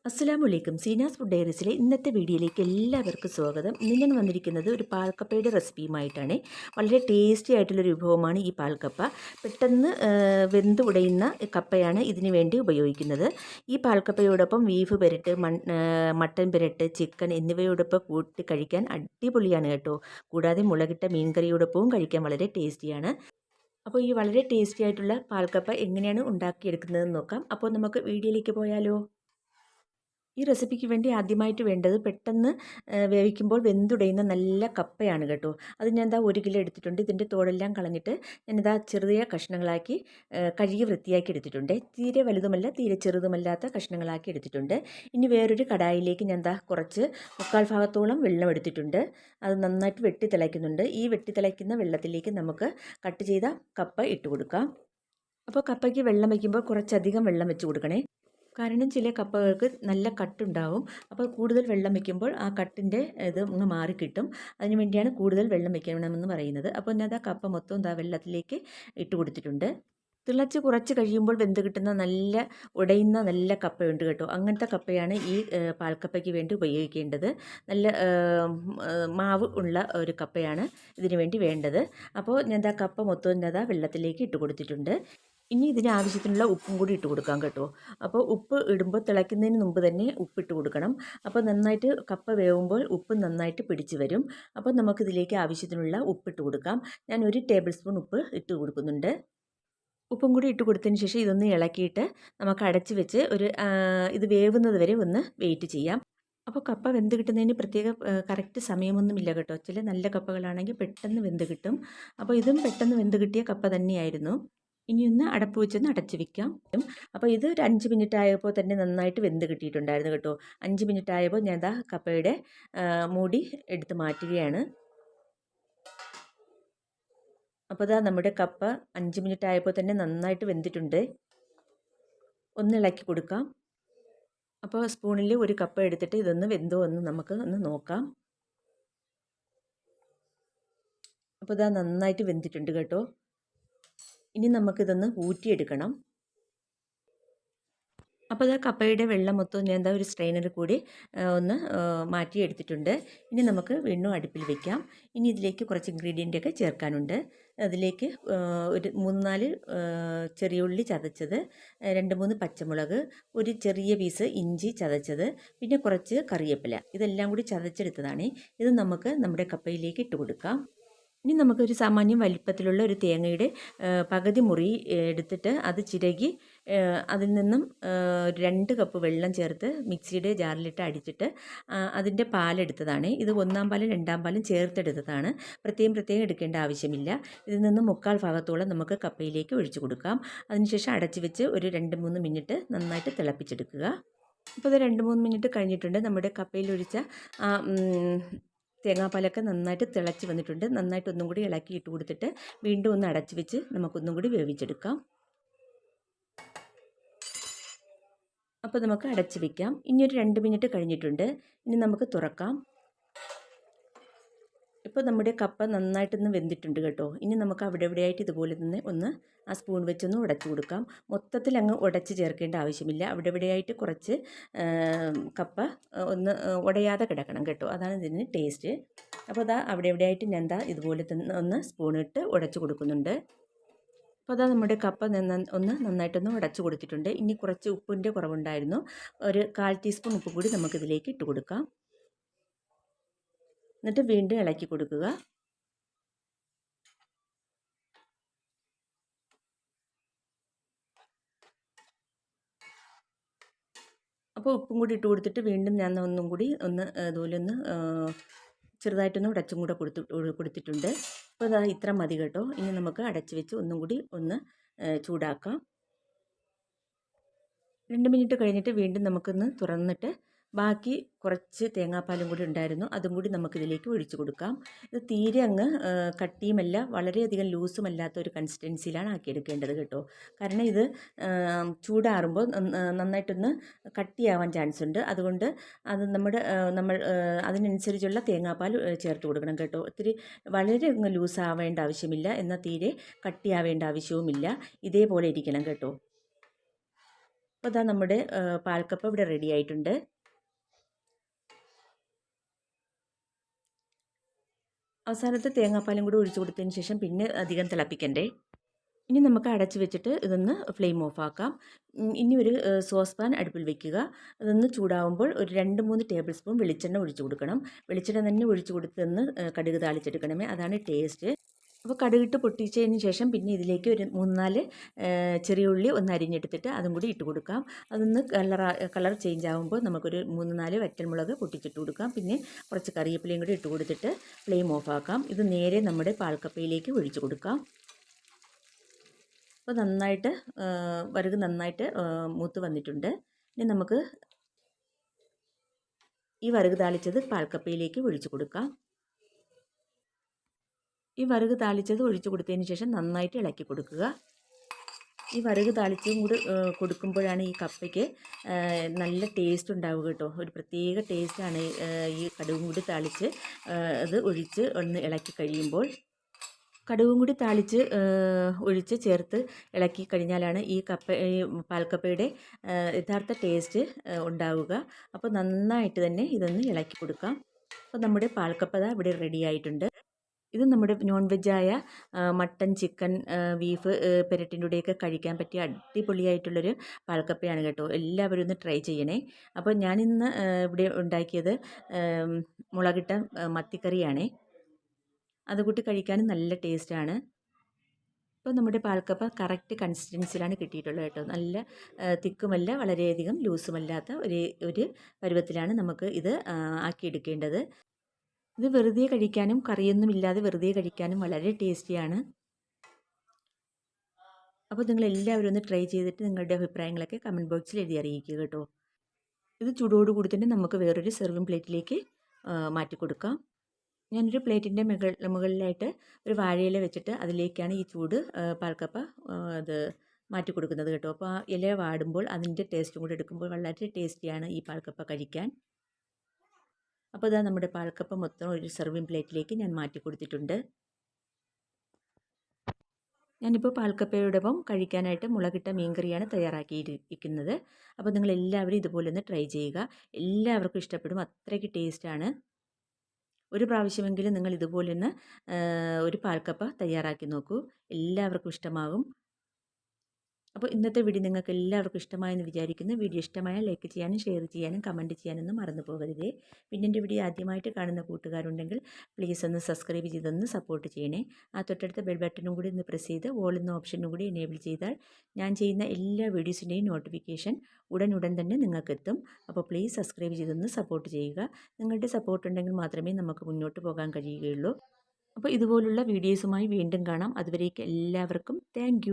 അസ്സലാമലൈക്കും. സീനാസ് ഫുഡ് ഡയറീസിലെ ഇന്നത്തെ വീഡിയോയിലേക്ക് എല്ലാവർക്കും സ്വാഗതം. ഇന്ന് ഞാൻ വന്നിരിക്കുന്നത് ഒരു പാൽക്കപ്പയുടെ റെസിപ്പിയുമായിട്ടാണ്. വളരെ ടേസ്റ്റി ആയിട്ടുള്ളൊരു വിഭവമാണ് ഈ പാൽക്കപ്പ. പെട്ടെന്ന് വെന്ത് ഉടയുന്ന കപ്പയാണ് ഇതിന് വേണ്ടി ഉപയോഗിക്കുന്നത്. ഈ പാൽക്കപ്പയോടൊപ്പം ബീഫ് പെരട്ട്, മട്ടൻ പെരട്ട്, ചിക്കൻ എന്നിവയോടൊപ്പം കൂട്ടി കഴിക്കാൻ അടിപൊളിയാണ് കേട്ടോ. കൂടാതെ മുളകിട്ട മീൻകറിയോടൊപ്പവും കഴിക്കാൻ വളരെ ടേസ്റ്റിയാണ്. അപ്പോൾ ഈ വളരെ ടേസ്റ്റി ആയിട്ടുള്ള പാൽക്കപ്പ എങ്ങനെയാണ് ഉണ്ടാക്കിയെടുക്കുന്നതെന്ന് നോക്കാം. അപ്പോൾ നമുക്ക് വീഡിയോയിലേക്ക് പോയാലോ? ഈ റെസിപ്പിക്ക് വേണ്ടി ആദ്യമായിട്ട് വേണ്ടത് പെട്ടെന്ന് വേവിക്കുമ്പോൾ വെന്തുടയുന്ന നല്ല കപ്പയാണ് കേട്ടോ. അത് ഞാൻ ഇതാ 1 കിലോ എടുത്തിട്ടുണ്ട്. ഇതിൻ്റെ തോടെല്ലാം കളഞ്ഞിട്ട് ഞാനിതാ ചെറിയ കഷ്ണങ്ങളാക്കി കഴുകി വൃത്തിയാക്കി എടുത്തിട്ടുണ്ട്. തീരെ വലുതുമല്ല തീരെ ചെറുതുമല്ലാത്ത കഷ്ണങ്ങളാക്കി എടുത്തിട്ടുണ്ട്. ഇനി വേറൊരു കടായിലേക്ക് ഞാൻ ഇതാ കുറച്ച് 3/4 ഭാഗത്തോളം വെള്ളം എടുത്തിട്ടുണ്ട്. അത് നന്നായിട്ട് വെട്ടി തിളയ്ക്കുന്നുണ്ട്. ഈ വെട്ടി തിളയ്ക്കുന്ന വെള്ളത്തിലേക്ക് നമുക്ക് കട്ട് ചെയ്ത കപ്പ ഇട്ട് കൊടുക്കാം. അപ്പോൾ കപ്പയ്ക്ക് വെള്ളം വയ്ക്കുമ്പോൾ കുറച്ചധികം വെള്ളം വെച്ച് കൊടുക്കണേ. കാരണം ചില കപ്പകൾക്ക് നല്ല കട്ടുണ്ടാവും. അപ്പോൾ കൂടുതൽ വെള്ളം വയ്ക്കുമ്പോൾ ആ കട്ടിൻ്റെ ഇത് അങ്ങ് മാറിക്കിട്ടും. അതിന് വേണ്ടിയാണ് കൂടുതൽ വെള്ളം വയ്ക്കണമെന്ന് പറയുന്നത്. അപ്പോൾ ഞാൻ ആ കപ്പ മൊത്തം വെള്ളത്തിലേക്ക് ഇട്ട് കൊടുത്തിട്ടുണ്ട്. തിളച്ച് കുറച്ച് കഴിയുമ്പോൾ വെന്ത് കിട്ടുന്ന നല്ല ഉടയുന്ന നല്ല കപ്പയുണ്ട് കേട്ടോ. അങ്ങനത്തെ കപ്പയാണ് ഈ പാൽക്കപ്പയ്ക്ക് വേണ്ടി ഉപയോഗിക്കേണ്ടത്. നല്ല മാവ് ഉള്ള ഒരു കപ്പയാണ് ഇതിന് വേണ്ടി വേണ്ടത്. അപ്പോൾ ഞാൻ ആ കപ്പ മൊത്തം വെള്ളത്തിലേക്ക് ഇട്ട് കൊടുത്തിട്ടുണ്ട്. ഇനി ഇതിന് ആവശ്യത്തിനുള്ള ഉപ്പും കൂടി ഇട്ട് കൊടുക്കാം കേട്ടോ. അപ്പോൾ ഉപ്പ് ഇടുമ്പോൾ തിളയ്ക്കുന്നതിന് മുമ്പ് തന്നെ ഉപ്പിട്ട് കൊടുക്കണം. അപ്പോൾ നന്നായിട്ട് കപ്പ വേവുമ്പോൾ ഉപ്പ് നന്നായിട്ട് പിടിച്ച് വരും. അപ്പോൾ നമുക്കിതിലേക്ക് ആവശ്യത്തിനുള്ള ഉപ്പിട്ട് കൊടുക്കാം. ഞാൻ 1 ടേബിൾ സ്പൂൺ ഉപ്പ് ഇട്ട് കൊടുക്കുന്നുണ്ട്. ഉപ്പും കൂടി ഇട്ട് കൊടുത്തതിന് ശേഷം ഇതൊന്ന് ഇളക്കിയിട്ട് നമുക്ക് അടച്ച് വെച്ച് ഇത് വേവുന്നത് വരെ ഒന്ന് വെയിറ്റ് ചെയ്യാം. അപ്പോൾ കപ്പ വെന്ത് കിട്ടുന്നതിന് പ്രത്യേക കറക്റ്റ് സമയമൊന്നുമില്ല കേട്ടോ. ചില നല്ല കപ്പകളാണെങ്കിൽ പെട്ടെന്ന് വെന്ത് കിട്ടും. അപ്പോൾ ഇതും പെട്ടെന്ന് വെന്ത് കിട്ടിയ കപ്പ തന്നെയായിരുന്നു. ഇനിയൊന്ന് അടപ്പ് വെച്ചൊന്ന് അടച്ച് വെക്കാം. അപ്പോൾ ഇത് ഒരു 5 മിനിറ്റ് ആയപ്പോൾ തന്നെ നന്നായിട്ട് വെന്ത് കിട്ടിയിട്ടുണ്ടായിരുന്നു കേട്ടോ. 5 മിനിറ്റ് ആയപ്പോൾ ഞാൻ കപ്പയുടെ മൂടി എടുത്ത് മാറ്റുകയാണ്. അപ്പോൾ നമ്മുടെ കപ്പ 5 മിനിറ്റ് ആയപ്പോൾ തന്നെ നന്നായിട്ട് വെന്തിട്ടുണ്ട്. ഒന്ന് ഇളക്കി കൊടുക്കാം. അപ്പോൾ സ്പൂണിൽ ഒരു കപ്പ എടുത്തിട്ട് ഇതൊന്ന് വെന്തോ എന്ന് നമുക്ക് ഒന്ന് നോക്കാം. അപ്പോൾ നന്നായിട്ട് വെന്തിട്ടുണ്ട് കേട്ടോ. ഇനി നമുക്കിതൊന്ന് ഊറ്റിയെടുക്കണം. അപ്പോൾ കപ്പയുടെ വെള്ളം മൊത്തം ഞാൻ ഒരു സ്ട്രെയിനർ കൂടി ഒന്ന് മാറ്റിയെടുത്തിട്ടുണ്ട്. ഇനി നമുക്ക് വീണ്ടും അടുപ്പിൽ വെക്കാം. ഇനി ഇതിലേക്ക് കുറച്ച് ഇൻഗ്രീഡിയൻ്റൊക്കെ ചേർക്കാനുണ്ട്. അതിലേക്ക് ഒരു 3-4 ചെറിയ ഉള്ളി ചതച്ചത്, 2-3 പച്ചമുളക്, ഒരു ചെറിയ പീസ് ഇഞ്ചി ചതച്ചത്, പിന്നെ കുറച്ച് കറിവേപ്പില. ഇതെല്ലാം കൂടി ചതച്ചെടുത്തതാണ്. ഇത് നമുക്ക് നമ്മുടെ കപ്പയിലേക്ക് ഇട്ട് കൊടുക്കാം. ഇനി നമുക്കൊരു സാമാന്യം വലിപ്പത്തിലുള്ള ഒരു തേങ്ങയുടെ പകുതി മുറി എടുത്തിട്ട് അത് ചിരകി അതിൽ നിന്നും 2 കപ്പ് വെള്ളം ചേർത്ത് മിക്സിയുടെ ജാറിലിട്ട് അടിച്ചിട്ട് അതിൻ്റെ പാലെടുത്തതാണ്. ഇത് 1-ാം പാലും 2-ാം പാലും ചേർത്തെടുത്തതാണ്. പ്രത്യേകം എടുക്കേണ്ട ആവശ്യമില്ല. ഇതിൽ നിന്ന് 3/4 ഭാഗത്തോളം നമുക്ക് കപ്പയിലേക്ക് ഒഴിച്ചു കൊടുക്കാം. അതിനുശേഷം അടച്ചു വെച്ച് ഒരു 2-3 മിനിറ്റ് നന്നായിട്ട് തിളപ്പിച്ചെടുക്കുക. അപ്പോൾ ഇത് 2-3 മിനിറ്റ് കഴിഞ്ഞിട്ടുണ്ട്. നമ്മുടെ കപ്പയിലൊഴിച്ച തേങ്ങാപ്പാലൊക്കെ നന്നായിട്ട് തിളച്ച് വന്നിട്ടുണ്ട്. നന്നായിട്ട് ഒന്നും കൂടി ഇളക്കി ഇട്ട് കൊടുത്തിട്ട് വീണ്ടും ഒന്ന് അടച്ച് വെച്ച് നമുക്കൊന്നും കൂടി വേവിച്ചെടുക്കാം. അപ്പോൾ നമുക്ക് അടച്ച് വെക്കാം. ഇനി ഒരു 2 മിനിറ്റ് കഴിഞ്ഞിട്ടുണ്ട്. ഇനി നമുക്ക് തുറക്കാം. ഇപ്പോൾ നമ്മുടെ കപ്പ നന്നായിട്ടൊന്ന് വെന്തിട്ടുണ്ട് കേട്ടോ. ഇനി നമുക്ക് അവിടെ ഇവിടെയായിട്ട് ഇതുപോലെ തന്നെ ഒന്ന് ആ സ്പൂൺ വെച്ചൊന്ന് ഉടച്ചു കൊടുക്കാം. മൊത്തത്തിൽ അങ്ങ് ഉടച്ച് ചേർക്കേണ്ട ആവശ്യമില്ല. അവിടെ ഇവിടെയായിട്ട് കുറച്ച് കപ്പ ഒന്ന് ഉടയാതെ കിടക്കണം കേട്ടോ. അതാണ് ഇതിന് ടേസ്റ്റ്. അപ്പോൾ അവിടെ ഇവിടെയായിട്ട് ഞാൻ ഇതുപോലെ തന്നെ ഒന്ന് സ്പൂണിട്ട് ഉടച്ചു കൊടുക്കുന്നുണ്ട്. അപ്പോൾ നമ്മുടെ കപ്പ ഒന്ന് നന്നായിട്ടൊന്ന് ഉടച്ചു കൊടുത്തിട്ടുണ്ട്. ഇനി കുറച്ച് ഉപ്പിൻ്റെ കുറവുണ്ടായിരുന്നു. ഒരു 1/4 ടീസ്പൂൺ ഉപ്പ് കൂടി നമുക്കിതിലേക്ക് ഇട്ട് കൊടുക്കാം. എന്നിട്ട് വീണ്ടും ഇളക്കി കൊടുക്കുക. അപ്പോൾ ഉപ്പും കൂടി ഇട്ട് കൊടുത്തിട്ട് വീണ്ടും ഞാൻ ഒന്നും കൂടി അതുപോലെ ചെറുതായിട്ടൊന്ന് ഉടച്ചും കൂടെ കൊടുത്തിട്ടുണ്ട്. അപ്പോൾ ഇത്ര മതി കേട്ടോ. ഇനി നമുക്ക് അടച്ച് വെച്ച് ഒന്നും കൂടി ചൂടാക്കാം. 2 മിനിറ്റ് കഴിഞ്ഞിട്ട് വീണ്ടും നമുക്കൊന്ന് തുറന്നിട്ട് ബാക്കി കുറച്ച് തേങ്ങാപ്പാലും കൂടി ഉണ്ടായിരുന്നു. അതും കൂടി നമുക്കിതിലേക്ക് ഒഴിച്ചു കൊടുക്കാം. ഇത് തീരെ അങ്ങ് കട്ടിയുമല്ല വളരെയധികം ലൂസുമല്ലാത്ത ഒരു കൺസിസ്റ്റൻസിയിലാണ് ആക്കിയെടുക്കേണ്ടത് കേട്ടോ. കാരണം ഇത് ചൂടാറുമ്പോൾ നന്നായിട്ടൊന്ന് കട്ടിയാവാൻ ചാൻസ് ഉണ്ട്. അതുകൊണ്ട് അത് നമ്മൾ അതിനനുസരിച്ചുള്ള തേങ്ങാപ്പാൽ ചേർത്ത് കൊടുക്കണം കേട്ടോ. ഒത്തിരി വളരെ ലൂസാവേണ്ട ആവശ്യമില്ല, എന്നാൽ തീരെ കട്ടിയാവേണ്ട ആവശ്യവുമില്ല. ഇതേപോലെ ഇരിക്കണം കേട്ടോ. അപ്പോൾ അതാ നമ്മുടെ പാൽക്കപ്പ ഇവിടെ റെഡി ആയിട്ടുണ്ട്. അവസാനത്തെ തേങ്ങാപ്പാലും കൂടി ഒഴിച്ചു കൊടുത്തതിന് ശേഷം പിന്നെ അധികം തിളപ്പിക്കണ്ടേ. ഇനി നമുക്ക് അടച്ച് വെച്ചിട്ട് ഇതൊന്ന് ഫ്ലെയിം ഓഫ് ആക്കാം. ഇനി ഒരു സോസ് പാൻ അടുപ്പിൽ വെക്കുക. അതൊന്ന് ചൂടാവുമ്പോൾ ഒരു 2-3 ടേബിൾ സ്പൂൺ വെളിച്ചെണ്ണ ഒഴിച്ചു കൊടുക്കണം. വെളിച്ചെണ്ണ തന്നെ ഒഴിച്ചു കൊടുത്തൊന്ന് കടുക് താളിച്ചെടുക്കണമേ, അതാണ് ടേസ്റ്റ്. അപ്പോൾ കടുകിട്ട് പൊട്ടിച്ചതിന് ശേഷം പിന്നെ ഇതിലേക്ക് ഒരു 3-4 ചെറിയ ഉള്ളി ഒന്ന് അരിഞ്ഞെടുത്തിട്ട് അതും കൂടി ഇട്ട് കൊടുക്കാം. അതൊന്ന് കളർ ചേഞ്ച് ആകുമ്പോൾ നമുക്കൊരു 3-4 വറ്റൽമുളക് പൊട്ടിച്ചിട്ട് കൊടുക്കാം. പിന്നെ കുറച്ച് കറിവേപ്പിലയും കൂടി ഇട്ട് കൊടുത്തിട്ട് ഫ്ലെയിം ഓഫ് ആക്കാം. ഇത് നേരെ നമ്മുടെ പാൽക്കപ്പയിലേക്ക് ഒഴിച്ചു കൊടുക്കാം. അപ്പോൾ നന്നായിട്ട് വറുക് നന്നായിട്ട് മൂത്ത് വന്നിട്ടുണ്ട്. ഇനി നമുക്ക് ഈ വറുക് താളിച്ചത് പാൽക്കപ്പയിലേക്ക് ഒഴിച്ചു കൊടുക്കാം. ഈ വറുക് താളിച്ചത് ഒഴിച്ചു കൊടുത്തതിന് ശേഷം നന്നായിട്ട് ഇളക്കി കൊടുക്കുക. ഈ വറുക് താളിച്ചും കൂടി കൊടുക്കുമ്പോഴാണ് ഈ കപ്പയ്ക്ക് നല്ല ടേസ്റ്റ് ഉണ്ടാവുക കേട്ടോ. ഒരു പ്രത്യേക ടേസ്റ്റാണ് ഈ കടുകും കൂടി താളിച്ച് അത് ഒഴിച്ച് ഒന്ന് ഇളക്കി കഴിയുമ്പോൾ. കടുകും കൂടി താളിച്ച് ഒഴിച്ച് ചേർത്ത് ഇളക്കി കഴിഞ്ഞാലാണ് ഈ പാൽക്കപ്പയുടെ യഥാർത്ഥ ടേസ്റ്റ് ഉണ്ടാവുക. അപ്പോൾ നന്നായിട്ട് തന്നെ ഇതൊന്ന് ഇളക്കി കൊടുക്കാം. അപ്പോൾ നമ്മുടെ പാൽക്കപ്പ ഇവിടെ റെഡി ആയിട്ടുണ്ട്. ഇത് നമ്മുടെ നോൺ വെജായ മട്ടൻ, ചിക്കൻ, ബീഫ് പെരട്ടിൻ്റെ കൂടെയൊക്കെ കഴിക്കാൻ പറ്റിയ അടിപൊളിയായിട്ടുള്ളൊരു പാൽക്കപ്പയാണ് കേട്ടോ. എല്ലാവരും ഒന്ന് ട്രൈ ചെയ്യണേ. അപ്പോൾ ഞാനിന്ന് ഇവിടെ ഉണ്ടാക്കിയത് മുളകിട്ട മത്തിക്കറിയാണേ. അതുകൂട്ടി കഴിക്കാനും നല്ല ടേസ്റ്റാണ്. ഇപ്പോൾ നമ്മുടെ പാൽക്കപ്പ കറക്റ്റ് കൺസിസ്റ്റൻസിലാണ് കിട്ടിയിട്ടുള്ളത് കേട്ടോ. നല്ല തിക്കുമല്ല, വളരെയധികം ലൂസുമല്ലാത്ത ഒരു പരുവത്തിലാണ് നമുക്ക് ഇത് ആക്കിയെടുക്കേണ്ടത്. ഇത് വെറുതെ കഴിക്കാനും കറിയൊന്നും ഇല്ലാതെ വെറുതെ കഴിക്കാനും വളരെ ടേസ്റ്റിയാണ്. അപ്പോൾ നിങ്ങളെല്ലാവരും ഒന്ന് ട്രൈ ചെയ്തിട്ട് നിങ്ങളുടെ അഭിപ്രായങ്ങളൊക്കെ കമൻറ്റ് ബോക്സിൽ എഴുതി അറിയിക്കുക കേട്ടോ. ഇത് ചൂടോടുകൂടി തന്നെ നമുക്ക് വേറൊരു സെർവിങ് പ്ലേറ്റിലേക്ക് മാറ്റി കൊടുക്കാം. ഞാനൊരു പ്ലേറ്റിൻ്റെ മുകളിലായിട്ട് ഒരു വാഴയില വെച്ചിട്ട് അതിലേക്കാണ് ഈ ചൂട് പാൽക്കപ്പ അത് മാറ്റി കൊടുക്കുന്നത് കേട്ടോ. അപ്പോൾ ആ ഇല വാടുമ്പോൾ അതിൻ്റെ ടേസ്റ്റും കൂടി എടുക്കുമ്പോൾ വളരെ ടേസ്റ്റിയാണ് ഈ പാൽക്കപ്പ കഴിക്കാൻ. അപ്പോൾ ഇതാ നമ്മുടെ പാൽക്കപ്പ മൊത്തം ഒരു സെർവിങ് പ്ലേറ്റിലേക്ക് ഞാൻ മാറ്റി കൊടുത്തിട്ടുണ്ട്. ഞാനിപ്പോൾ പാൽക്കപ്പയോടൊപ്പം കഴിക്കാനായിട്ട് മുളകിട്ട മീൻകറിയാണ് തയ്യാറാക്കിയിരിക്കുന്നത്. അപ്പോൾ നിങ്ങളെല്ലാവരും ഇതുപോലെ ഒന്ന് ട്രൈ ചെയ്യുക. എല്ലാവർക്കും ഇഷ്ടപ്പെടും, അത്രയ്ക്ക് ടേസ്റ്റാണ്. ഒരു പ്രാവശ്യമെങ്കിലും നിങ്ങൾ ഇതുപോലെ ഒന്ന് ഒരു പാൽക്കപ്പ തയ്യാറാക്കി നോക്കൂ, എല്ലാവർക്കും ഇഷ്ടമാകും. അപ്പോൾ ഇന്നത്തെ വീഡിയോ നിങ്ങൾക്ക് എല്ലാവർക്കും ഇഷ്ടമായെന്ന് വിചാരിക്കുന്നു. വീഡിയോ ഇഷ്ടമായാൽ ലൈക്ക് ചെയ്യാനും ഷെയർ ചെയ്യാനും കമൻറ്റ് ചെയ്യാനൊന്നും മറന്നു പോകരുതേ. പിന്നെ എൻ്റെ വീഡിയോ ആദ്യമായിട്ട് കാണുന്ന കൂട്ടുകാരുണ്ടെങ്കിൽ പ്ലീസ് ഒന്ന് സബ്സ്ക്രൈബ് ചെയ്തൊന്ന് സപ്പോർട്ട് ചെയ്യണേ. ആ തൊട്ടടുത്ത ബെൽ ബട്ടണും കൂടി ഒന്ന് പ്രസ് ചെയ്ത് ഓൾ എന്ന ഓപ്ഷനും കൂടി എനേബിൾ ചെയ്താൽ ഞാൻ ചെയ്യുന്ന എല്ലാ വീഡിയോസിൻ്റെയും നോട്ടിഫിക്കേഷൻ ഉടൻ തന്നെ നിങ്ങൾക്കെത്തും. അപ്പോൾ പ്ലീസ് സബ്സ്ക്രൈബ് ചെയ്തൊന്ന് സപ്പോർട്ട് ചെയ്യുക. നിങ്ങളുടെ സപ്പോർട്ട് ഉണ്ടെങ്കിൽ മാത്രമേ നമുക്ക് മുന്നോട്ട് പോകാൻ കഴിയുകയുള്ളൂ. അപ്പോൾ ഇതുപോലുള്ള വീഡിയോസുമായി വീണ്ടും കാണാം. അതുവരേക്കും എല്ലാവർക്കും താങ്ക്